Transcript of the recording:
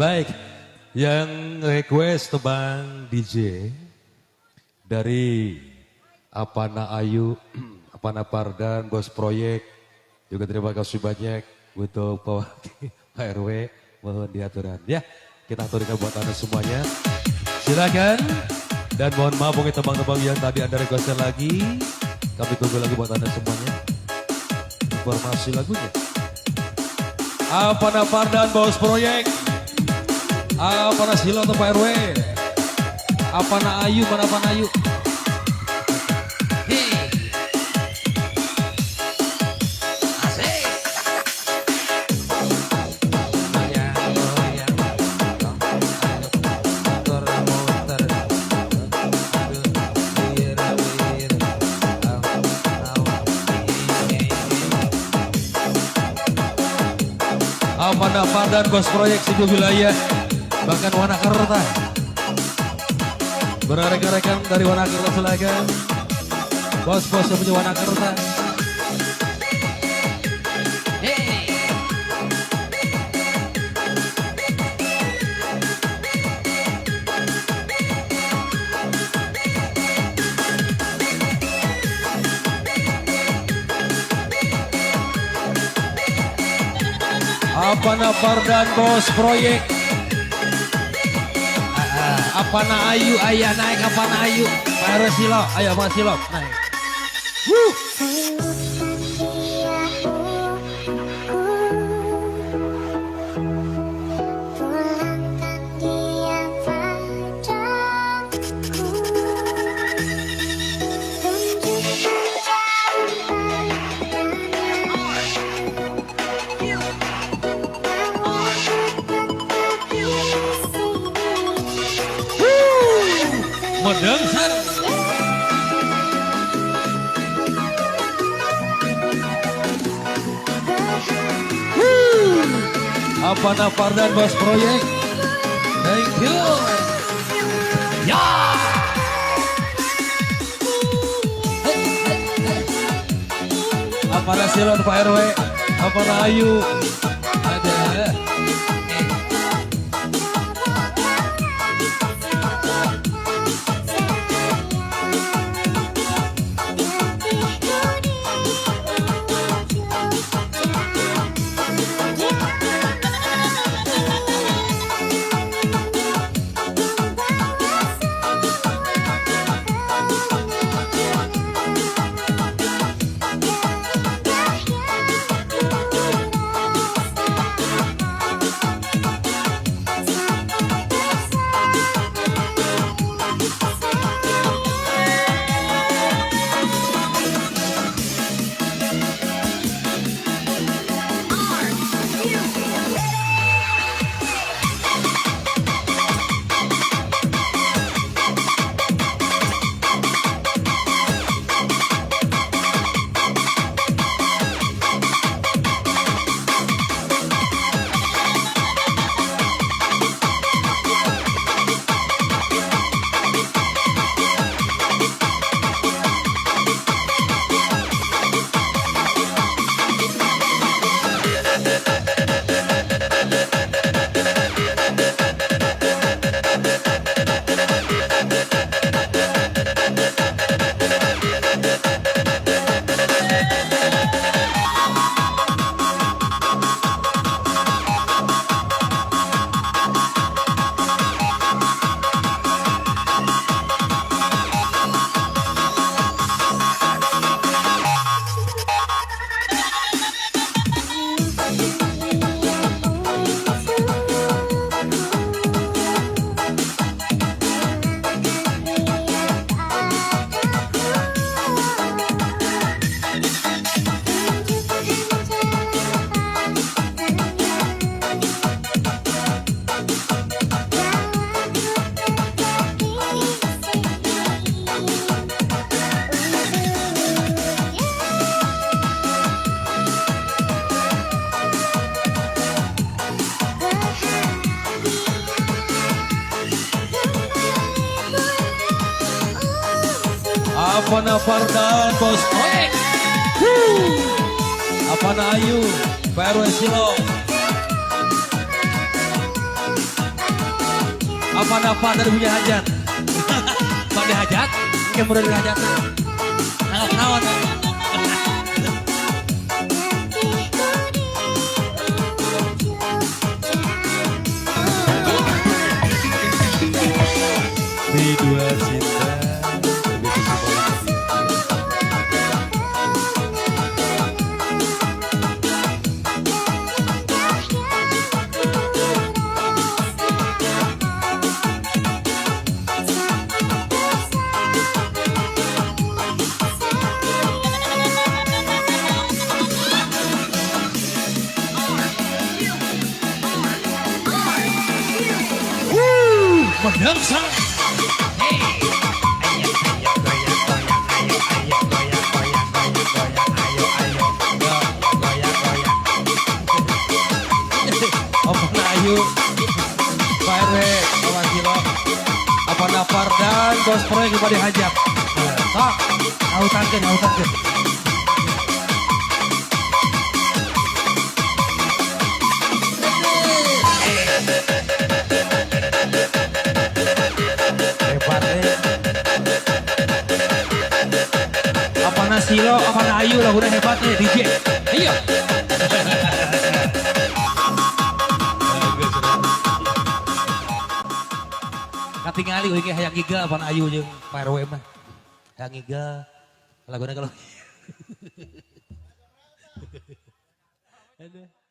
Baik, yang request tebang DJ dari Apana Ayu, Apana Pardan, bos proyek. Juga terima kasih banyak untuk Pak RW, mohon diaturan. Ya, kita aturkan buat Anda semuanya. Silakan. Dan mohon maaf mungkin tebang-tebang yang tadi Anda requestkan lagi. Kami tunggu lagi buat Anda semuanya. Informasi lagunya. Apana Pardan, bos proyek. Apana Silo atau Pak RW. Apana Ayu, mana Apana Ayu. Apana Pardan, bos proyek Sido Wilayah, bahkan Wanakerta. Berrekan-rekan dari Wanakerta silakan. Bos-bos yang punya Wanakerta. Apana Pardan, bos proyek. Apana Ayu, ayah naik Apana Ayu. Pak RW Silo, ayo Pak Silo naik. Mendengsar. Apana Pardan, bos proyek. Thank you. Ya. Apana Silon Pak RW. Apana Ayu. Ada. Apana Pardan, bos proyek. Apana Ayu, Pak RW Silo. Apa dapat dari punya hajat? Pak dihajat, yang udah dihajat. Nangap naon. Di dua cinta. Mendangsang. Apa Ayu, Pak RW, kawan kilo, apa Napar dan bos proyek juga dihajak. Tak, ngautankeun. Apana Silo, apana Ayu lah udah hebat nih DJ. Ayo. Katingali euy ge hayang giga apana Ayu jeung Pak RW mah. Hayang giga laguna kalau. Aduh.